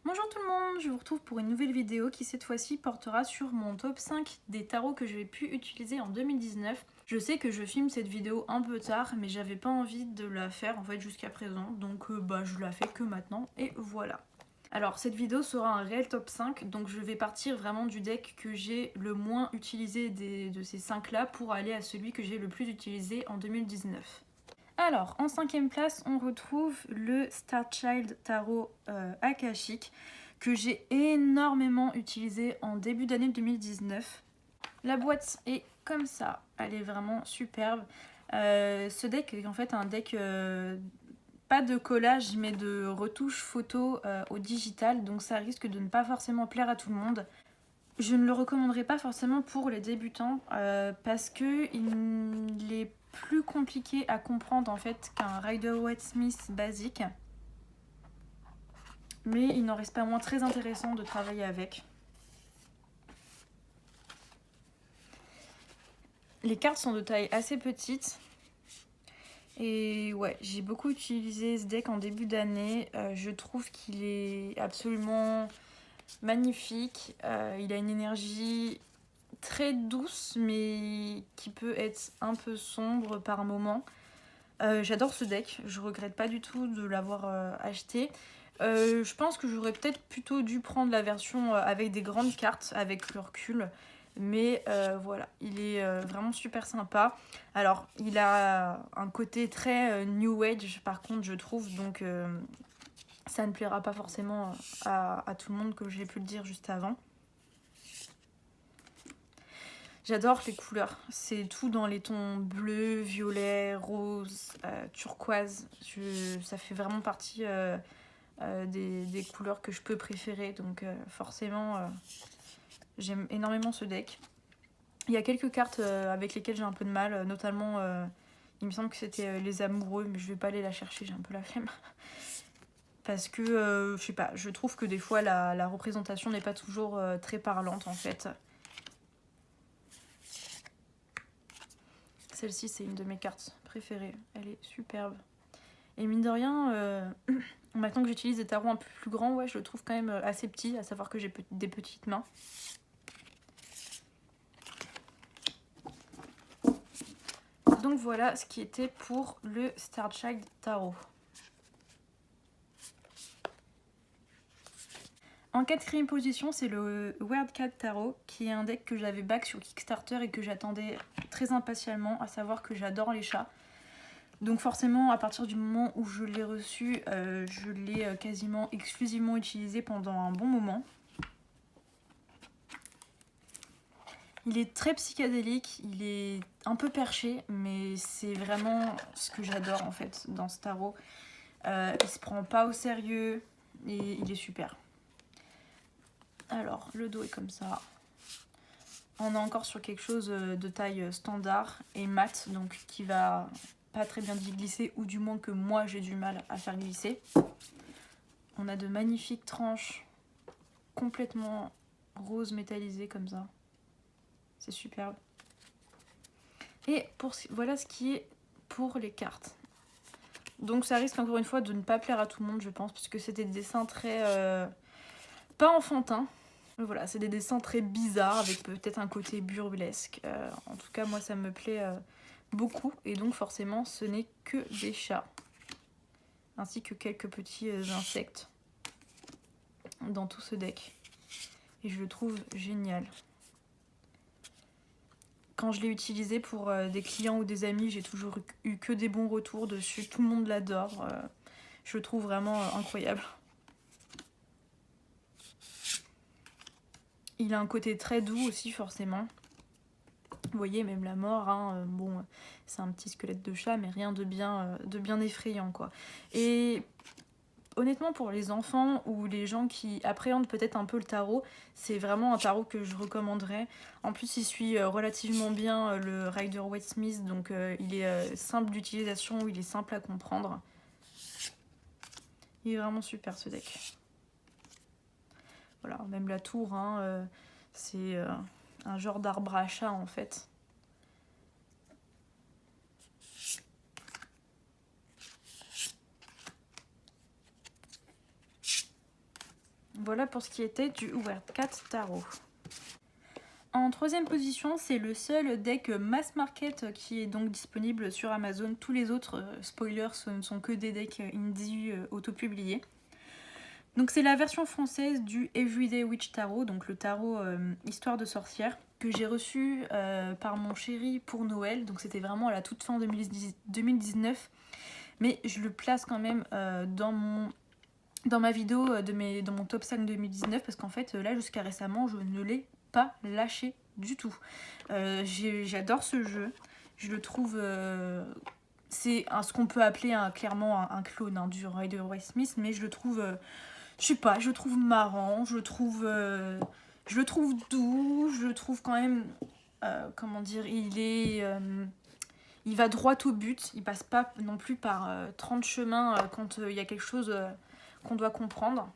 Bonjour tout le monde, je vous retrouve pour une nouvelle vidéo qui cette fois-ci portera sur mon top 5 des tarots que j'ai pu utiliser en 2019. Je sais que je filme cette vidéo un peu tard, mais j'avais pas envie de la faire en fait jusqu'à présent, donc je la fais que maintenant et voilà. Alors cette vidéo sera un réel top 5, donc je vais partir vraiment du deck que j'ai le moins utilisé de ces 5 là pour aller à celui que j'ai le plus utilisé en 2019. Alors, en 5ème place, on retrouve le Starchild Tarot Akashic que j'ai énormément utilisé en début d'année 2019. La boîte est comme ça, elle est vraiment superbe. Ce deck est en fait un deck pas de collage mais de retouche photo au digital, donc ça risque de ne pas forcément plaire à tout le monde. Je ne le recommanderais pas forcément pour les débutants parce que il est plus compliqué à comprendre en fait qu'un Rider-Waite-Smith basique. Mais il n'en reste pas moins très intéressant de travailler avec. Les cartes sont de taille assez petite. Et ouais, j'ai beaucoup utilisé ce deck en début d'année. Je trouve qu'il est absolument magnifique. Il a une énergie très douce mais qui peut être un peu sombre par moment. J'adore ce deck, je regrette pas du tout de l'avoir acheté. Je pense que j'aurais peut-être plutôt dû prendre la version avec des grandes cartes, avec le recul. Mais voilà, il est vraiment super sympa. Alors, il a un côté très New Age, par contre, je trouve. Donc, ça ne plaira pas forcément à tout le monde, comme j'ai pu le dire juste avant. J'adore les couleurs, c'est tout dans les tons bleu, violet, rose, turquoise. Ça fait vraiment partie des couleurs que je peux préférer, donc forcément j'aime énormément ce deck. Il y a quelques cartes avec lesquelles j'ai un peu de mal, notamment il me semble que c'était les amoureux, mais je vais pas aller la chercher, j'ai un peu la flemme. Parce que je sais pas, je trouve que des fois la représentation n'est pas toujours très parlante en fait. Celle-ci, c'est une de mes cartes préférées. Elle est superbe. Et mine de rien, maintenant que j'utilise des tarots un peu plus grands, ouais, je le trouve quand même assez petit, à savoir que j'ai des petites mains. Donc voilà ce qui était pour le Starchild Tarot. En 4ème position, c'est le Weirdcat Tarot, qui est un deck que j'avais back sur Kickstarter et que j'attendais très impatiemment, à savoir que j'adore les chats. Donc forcément, à partir du moment où je l'ai reçu, je l'ai quasiment exclusivement utilisé pendant un bon moment. Il est très psychédélique, il est un peu perché, mais c'est vraiment ce que j'adore en fait dans ce tarot. Il se prend pas au sérieux et il est super. Alors, le dos est comme ça. On est encore sur quelque chose de taille standard et mat, donc qui va pas très bien glisser, ou du moins que moi j'ai du mal à faire glisser. On a de magnifiques tranches complètement rose métallisées comme ça. C'est superbe. Et voilà ce qui est pour les cartes. Donc ça risque encore une fois de ne pas plaire à tout le monde, je pense, puisque c'est des dessins très... pas enfantins. Mais voilà, c'est des dessins très bizarres, avec peut-être un côté burlesque. En tout cas, moi, ça me plaît beaucoup. Et donc, forcément, ce n'est que des chats. Ainsi que quelques petits insectes dans tout ce deck. Et je le trouve génial. Quand je l'ai utilisé pour des clients ou des amis, j'ai toujours eu que des bons retours dessus. Tout le monde l'adore. Je le trouve vraiment incroyable. Il a un côté très doux aussi, forcément. Vous voyez, même la mort, hein, bon, c'est un petit squelette de chat, mais rien de bien effrayant, quoi. Et honnêtement, pour les enfants ou les gens qui appréhendent peut-être un peu le tarot, c'est vraiment un tarot que je recommanderais. En plus, il suit relativement bien le Rider-Waite-Smith, donc il est simple d'utilisation, il est simple à comprendre. Il est vraiment super, ce deck. Voilà, même la tour, hein, c'est un genre d'arbre à chat, en fait. Voilà pour ce qui était du Wildcat Tarot. En troisième position, c'est le seul deck mass market qui est donc disponible sur Amazon. Tous les autres, spoilers, ce ne sont que des decks indie auto-publiés. Donc c'est la version française du Everyday Witch Tarot, donc le tarot Histoire de sorcière, que j'ai reçu par mon chéri pour Noël. Donc c'était vraiment à la toute fin 2019. Mais je le place quand même dans ma vidéo, dans mon top 5 2019, parce qu'en fait là jusqu'à récemment je ne l'ai pas lâché du tout. J'adore ce jeu, je le trouve... c'est ce qu'on peut appeler clairement un clone du Rider-Waite Smith, mais je le trouve... je sais pas, je le trouve marrant, je le trouve doux, je le trouve quand même... comment dire, il va droit au but, il passe pas non plus par 30 chemins quand il y a quelque chose qu'on doit comprendre.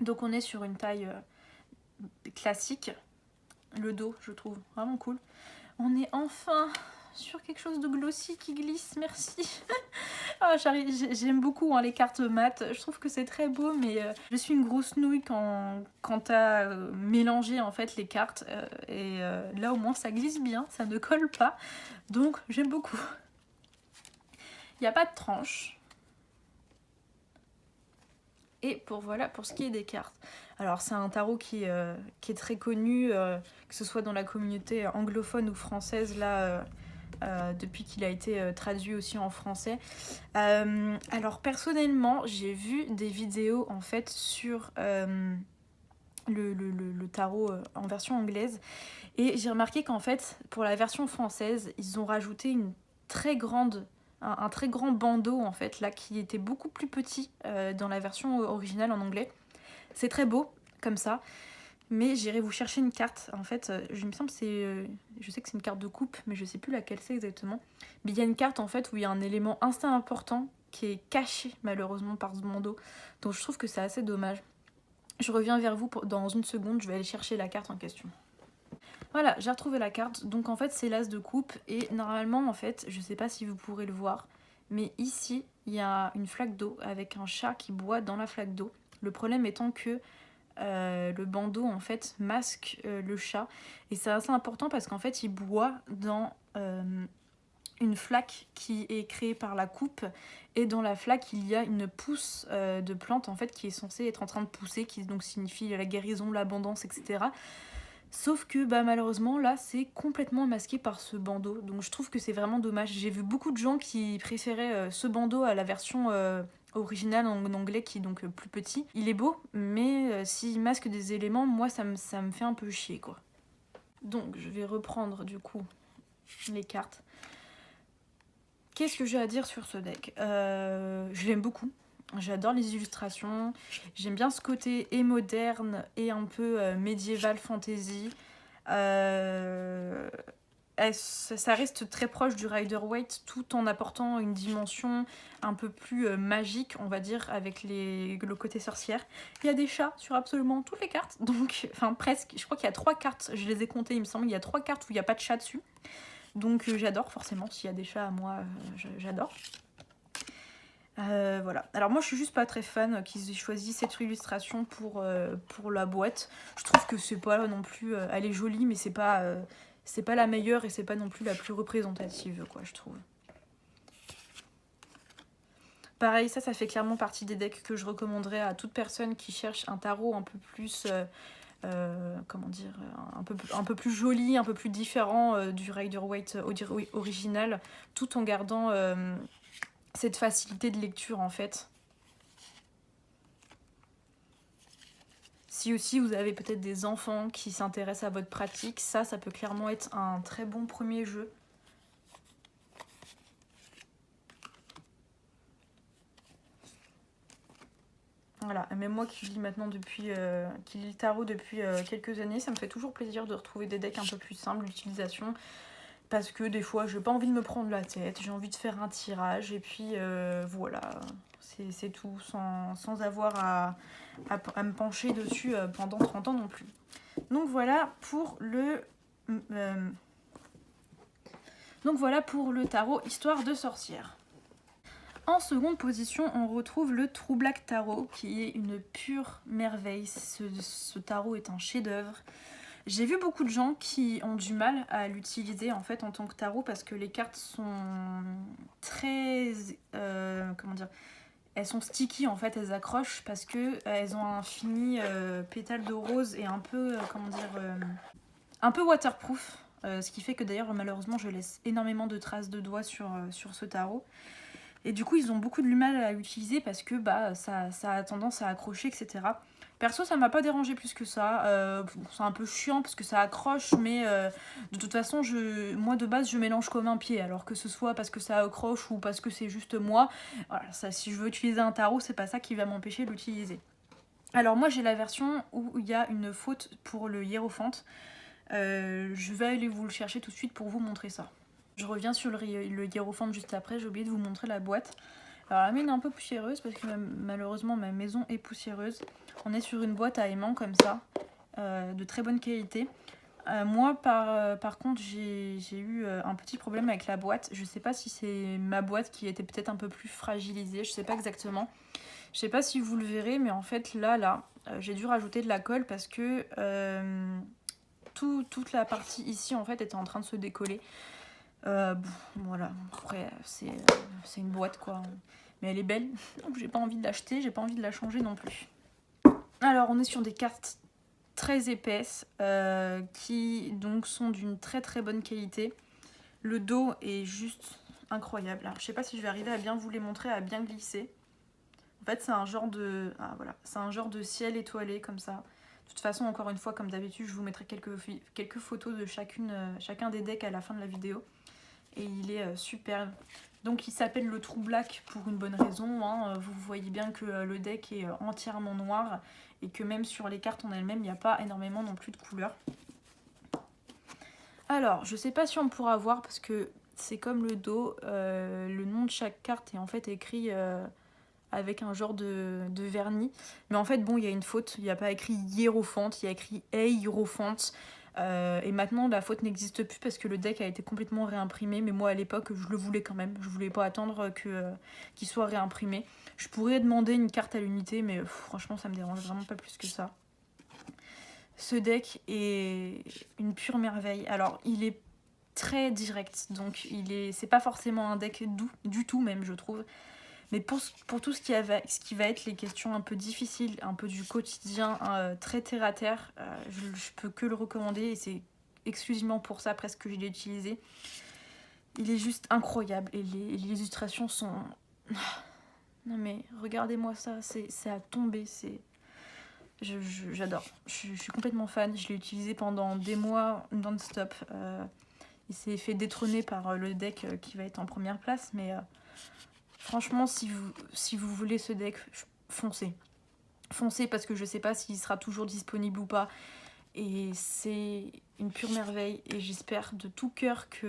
Donc on est sur une taille classique. Le dos, je trouve vraiment cool. On est enfin sur quelque chose de glossy qui glisse, merci. J'aime beaucoup les cartes mat, je trouve que c'est très beau, mais je suis une grosse nouille quand à mélanger en fait les cartes. Là au moins ça glisse bien, ça ne colle pas, donc j'aime beaucoup. Il n'y a pas de tranche. Et voilà pour ce qui est des cartes. Alors c'est un tarot qui est très connu, que ce soit dans la communauté anglophone ou française, là, depuis qu'il a été traduit aussi en français. Alors personnellement, j'ai vu des vidéos en fait sur le tarot en version anglaise, et j'ai remarqué qu'en fait, pour la version française, ils ont rajouté un très grand bandeau en fait là qui était beaucoup plus petit dans la version originale en anglais. C'est très beau comme ça, mais j'irai vous chercher une carte. En fait, je me semble je sais que c'est une carte de coupe, mais je sais plus laquelle c'est exactement. Mais il y a une carte en fait où il y a un élément assez important qui est caché malheureusement par ce bandeau. Donc je trouve que c'est assez dommage. Je reviens vers vous dans une seconde, je vais aller chercher la carte en question. Voilà, j'ai retrouvé la carte. Donc en fait c'est l'as de coupe, et normalement en fait, je sais pas si vous pourrez le voir, mais ici il y a une flaque d'eau avec un chat qui boit dans la flaque d'eau. Le problème étant que le bandeau en fait masque le chat, et c'est assez important parce qu'en fait il boit dans une flaque qui est créée par la coupe, et dans la flaque il y a une pousse de plante en fait qui est censée être en train de pousser, qui donc signifie la guérison, l'abondance, etc. Sauf que malheureusement là c'est complètement masqué par ce bandeau, donc je trouve que c'est vraiment dommage. J'ai vu beaucoup de gens qui préféraient ce bandeau à la version originale en anglais qui est donc plus petit. Il est beau, mais s'il masque des éléments, moi ça me fait un peu chier quoi. Donc je vais reprendre du coup les cartes. Qu'est-ce que j'ai à dire sur ce deck ? Je l'aime beaucoup. J'adore les illustrations, j'aime bien ce côté et moderne et un peu médiéval fantasy. Ça reste très proche du Rider-Waite tout en apportant une dimension un peu plus magique, on va dire, avec le côté sorcière. Il y a des chats sur absolument toutes les cartes, donc, enfin presque, je crois qu'il y a 3 cartes, je les ai comptées il me semble, il y a 3 cartes où il n'y a pas de chat dessus. Donc j'adore forcément, s'il y a des chats à moi, j'adore. Voilà. Alors moi je suis juste pas très fan qu'ils aient choisi cette illustration pour la boîte. Je trouve que c'est pas non plus... elle est jolie, mais c'est pas la meilleure, et c'est pas non plus la plus représentative quoi, je trouve. Pareil, ça fait clairement partie des decks que je recommanderais à toute personne qui cherche un tarot un peu plus... comment dire, un peu plus joli, un peu plus différent du Rider-Waite original, tout en gardant cette facilité de lecture en fait. Si aussi vous avez peut-être des enfants qui s'intéressent à votre pratique, ça peut clairement être un très bon premier jeu. Voilà, même moi qui lis maintenant qui lis le tarot depuis quelques années, ça me fait toujours plaisir de retrouver des decks un peu plus simples d'utilisation, parce que des fois j'ai pas envie de me prendre la tête, j'ai envie de faire un tirage, et puis voilà, c'est tout, sans avoir à me pencher dessus pendant 30 ans non plus. Donc voilà pour le tarot Histoire de sorcière. En seconde position, on retrouve le True Black Tarot, qui est une pure merveille. Ce tarot est un chef-d'œuvre. J'ai vu beaucoup de gens qui ont du mal à l'utiliser en fait en tant que tarot parce que les cartes sont très... comment dire, elles sont sticky en fait, elles accrochent parce que elles ont un fini pétale de rose et un peu, comment dire, un peu waterproof. Ce qui fait que d'ailleurs malheureusement je laisse énormément de traces de doigts sur ce tarot. Et du coup ils ont beaucoup de mal à l'utiliser parce que ça a tendance à accrocher, etc. Perso ça m'a pas dérangé plus que ça. C'est un peu chiant parce que ça accroche, mais de toute façon moi de base je mélange comme un pied. Alors que ce soit parce que ça accroche ou parce que c'est juste moi. Voilà, ça, si je veux utiliser un tarot, c'est pas ça qui va m'empêcher de l'utiliser. Alors moi j'ai la version où il y a une faute pour le hiérophante. Je vais aller vous le chercher tout de suite pour vous montrer ça. Je reviens sur le hiérophante juste après, j'ai oublié de vous montrer la boîte. Alors la mienne est un peu poussiéreuse parce que malheureusement ma maison est poussiéreuse. On est sur une boîte à aimants comme ça, de très bonne qualité. Moi par contre j'ai eu un petit problème avec la boîte. Je sais pas si c'est ma boîte qui était peut-être un peu plus fragilisée, je sais pas exactement. Je sais pas si vous le verrez, mais en fait là j'ai dû rajouter de la colle parce que toute la partie ici en fait était en train de se décoller. Voilà, après c'est une boîte quoi, mais elle est belle, donc j'ai pas envie de l'acheter, j'ai pas envie de la changer non plus. Alors on est sur des cartes très épaisses qui donc sont d'une très très bonne qualité. Le dos est juste incroyable. Alors je sais pas si je vais arriver à bien vous les montrer, à bien glisser. En fait c'est un genre de c'est un genre de ciel étoilé comme ça. De toute façon, encore une fois, comme d'habitude, je vous mettrai quelques photos de chacun des decks à la fin de la vidéo. Et il est superbe. Donc il s'appelle le True Black pour une bonne raison. Hein. Vous voyez bien que le deck est entièrement noir. Et que même sur les cartes en elles-mêmes, il n'y a pas énormément non plus de couleurs. Alors, je sais pas si on pourra voir parce que c'est comme le dos. Le nom de chaque carte est en fait écrit... avec un genre de vernis. Mais en fait, bon, il y a une faute. Il n'y a pas écrit hiérophante, il y a écrit hiérophante. Et maintenant, la faute n'existe plus parce que le deck a été complètement réimprimé. Mais moi, à l'époque, je le voulais quand même. Je voulais pas attendre qu'il soit réimprimé. Je pourrais demander une carte à l'unité, mais franchement, ça me dérange vraiment pas plus que ça. Ce deck est une pure merveille. Alors, il est très direct. Donc, c'est pas forcément un deck doux du tout, même, je trouve. Mais pour tout ce qui va être les questions un peu difficiles, un peu du quotidien, très terre à terre, je peux que le recommander et c'est exclusivement pour ça presque que je l'ai utilisé. Il est juste incroyable et les illustrations sont... Non mais regardez-moi ça, c'est à tomber, j'adore. Je suis complètement fan, je l'ai utilisé pendant des mois non-stop. Il s'est fait détrôner par le deck qui va être en première place, mais... Franchement, si vous voulez ce deck, foncez. Foncez parce que je sais pas s'il sera toujours disponible ou pas. Et c'est une pure merveille. Et j'espère de tout cœur que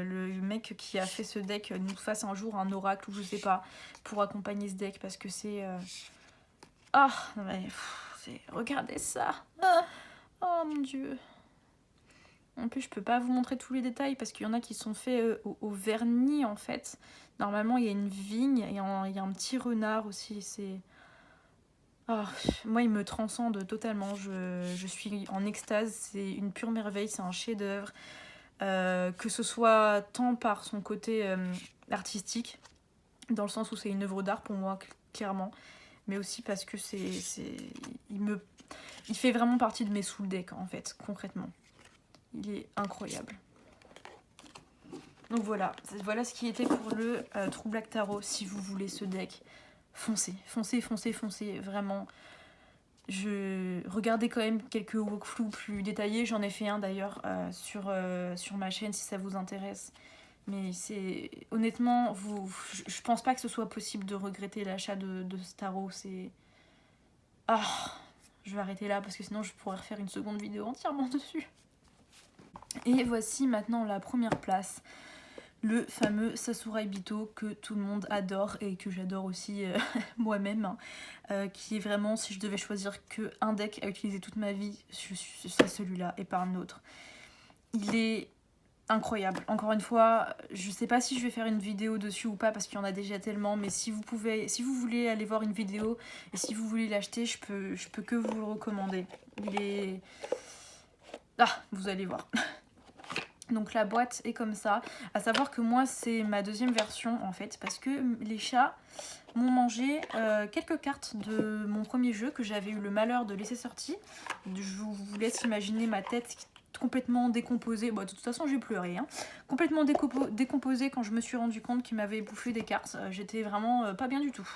le mec qui a fait ce deck nous fasse un jour un oracle ou je sais pas pour accompagner ce deck parce que c'est... Ah, mais regardez ça. Oh mon dieu. En plus, je peux pas vous montrer tous les détails parce qu'il y en a qui sont faits au vernis en fait. Normalement, il y a une vigne et il y a un petit renard aussi. Oh, moi, il me transcende totalement. Je suis en extase. C'est une pure merveille. C'est un chef-d'œuvre. Que ce soit tant par son côté artistique, dans le sens où c'est une œuvre d'art pour moi, clairement, mais aussi parce que il fait vraiment partie de mes soul decks en fait, concrètement. Il est incroyable. Donc voilà ce qui était pour le True Black Tarot. Si vous voulez ce deck, foncez, vraiment. Regardez quand même quelques walkthroughs plus détaillés. J'en ai fait un d'ailleurs sur ma chaîne si ça vous intéresse. Mais honnêtement, je pense pas que ce soit possible de regretter l'achat de ce tarot. Je vais arrêter là parce que sinon je pourrais refaire une seconde vidéo entièrement dessus. Et voici maintenant la première place. Le fameux Sasarai Bito que tout le monde adore et que j'adore aussi moi-même, qui est vraiment, si je devais choisir qu'un deck à utiliser toute ma vie, c'est celui-là et pas un autre. Il est incroyable. Encore une fois, je sais pas si je vais faire une vidéo dessus ou pas parce qu'il y en a déjà tellement, mais si vous voulez aller voir une vidéo et si vous voulez l'acheter, je peux que vous le recommander. Il est... Ah, vous allez voir. Donc la boîte est comme ça. À savoir que moi, c'est ma deuxième version en fait, parce que les chats m'ont mangé quelques cartes de mon premier jeu que j'avais eu le malheur de laisser sortir. Je vous laisse imaginer ma tête complètement décomposée. Bon, de toute façon, j'ai pleuré. Hein. Complètement décomposée quand je me suis rendu compte qu'il m'avait bouffé des cartes. J'étais vraiment pas bien du tout.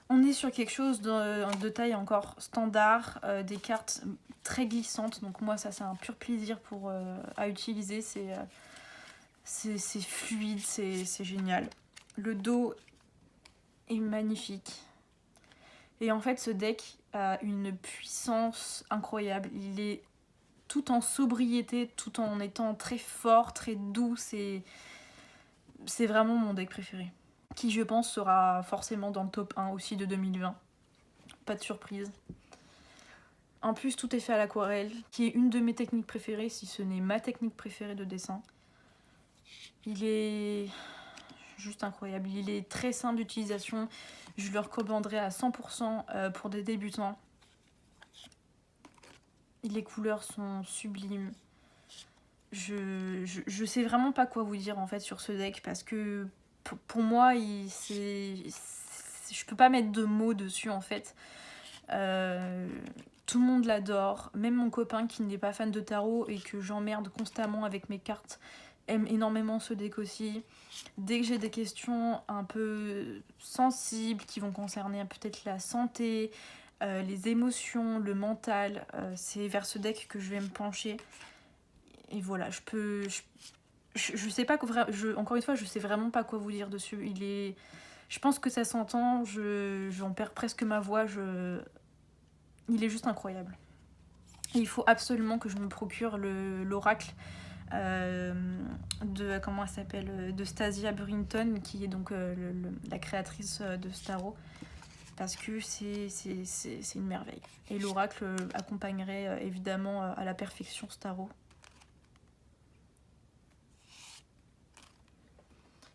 On est sur quelque chose de taille encore standard, des cartes très glissantes. Donc moi, ça, c'est un pur plaisir à utiliser. C'est fluide, c'est génial. Le dos est magnifique. Et en fait, ce deck a une puissance incroyable. Il est tout en sobriété, tout en étant très fort, très doux. C'est vraiment mon deck préféré. Qui, je pense, sera forcément dans le top 1 aussi de 2020. Pas de surprise. En plus, tout est fait à l'aquarelle, qui est une de mes techniques préférées, si ce n'est ma technique préférée de dessin. Il est juste incroyable. Il est très simple d'utilisation. Je le recommanderais à 100% pour des débutants. Les couleurs sont sublimes. Je sais vraiment pas quoi vous dire en fait sur ce deck parce que pour moi, je peux pas mettre de mots dessus en fait. Tout le monde l'adore, même mon copain qui n'est pas fan de tarot et que j'emmerde constamment avec mes cartes aime énormément ce deck aussi. Dès que j'ai des questions un peu sensibles qui vont concerner peut-être la santé, les émotions, le mental, c'est vers ce deck que je vais me pencher. Et voilà, je sais pas, encore une fois, je sais vraiment pas quoi vous dire dessus. Je pense que ça s'entend, j'en perds presque ma voix, il est juste incroyable. Et il faut absolument que je me procure l'oracle comment elle s'appelle, de Stasia Brinton, qui est donc la créatrice de Starro, parce que c'est une merveille. Et l'oracle accompagnerait évidemment à la perfection Starro.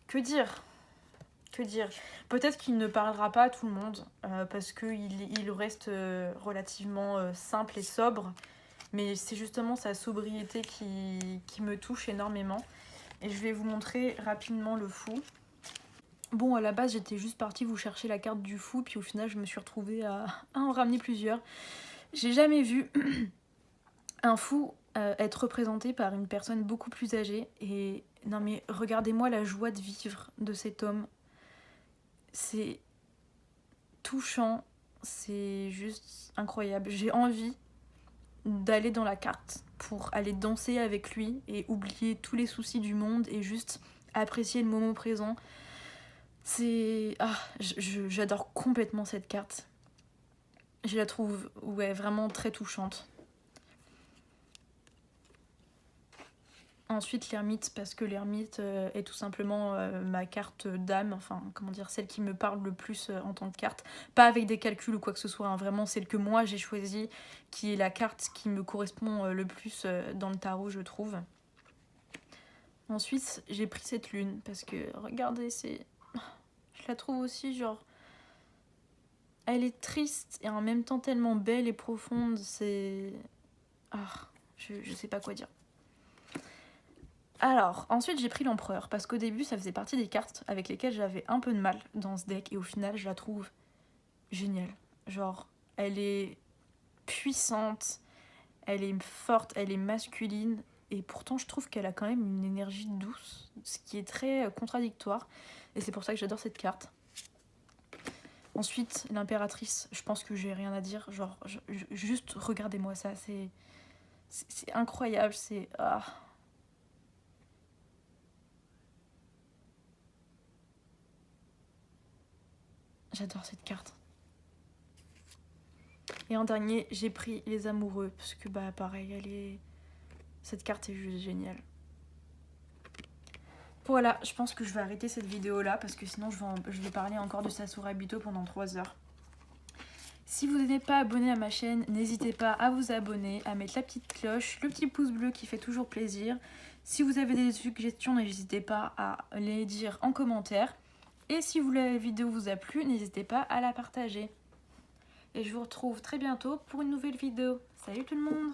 Que dire? Peut-être qu'il ne parlera pas à tout le monde, parce qu'il reste relativement simple et sobre, mais c'est justement sa sobriété qui me touche énormément. Et je vais vous montrer rapidement le fou. Bon, à la base, j'étais juste partie vous chercher la carte du fou, puis au final, je me suis retrouvée à en ramener plusieurs. J'ai jamais vu un fou être représenté par une personne beaucoup plus âgée. Et non mais regardez-moi la joie de vivre de cet homme. C'est touchant, c'est juste incroyable. J'ai envie d'aller dans la carte pour aller danser avec lui et oublier tous les soucis du monde et juste apprécier le moment présent. J'adore complètement cette carte. Je la trouve vraiment très touchante. Ensuite l'ermite, parce que l'ermite est tout simplement ma carte d'âme, enfin comment dire, celle qui me parle le plus en tant que carte. Pas avec des calculs ou quoi que ce soit, hein, vraiment celle que moi j'ai choisie, qui est la carte qui me correspond le plus dans le tarot, je trouve. Ensuite j'ai pris cette lune, parce que regardez, je la trouve aussi genre... Elle est triste et en même temps tellement belle et profonde, c'est... je sais pas quoi dire. Alors, ensuite j'ai pris l'empereur, parce qu'au début ça faisait partie des cartes avec lesquelles j'avais un peu de mal dans ce deck, et au final je la trouve géniale. Genre, elle est puissante, elle est forte, elle est masculine, et pourtant je trouve qu'elle a quand même une énergie douce, ce qui est très contradictoire, et c'est pour ça que j'adore cette carte. Ensuite, l'impératrice, je pense que j'ai rien à dire, genre, juste regardez-moi ça, c'est incroyable, c'est... J'adore cette carte. Et en dernier, j'ai pris les amoureux, parce que bah pareil, cette carte est juste géniale. Voilà, je pense que je vais arrêter cette vidéo là, parce que sinon je vais parler encore de Sasori Abito pendant 3 heures. Si vous n'êtes pas abonné à ma chaîne, n'hésitez pas à vous abonner, à mettre la petite cloche, le petit pouce bleu qui fait toujours plaisir. Si vous avez des suggestions, n'hésitez pas à les dire en commentaire. Et si la vidéo vous a plu, n'hésitez pas à la partager. Et je vous retrouve très bientôt pour une nouvelle vidéo. Salut tout le monde!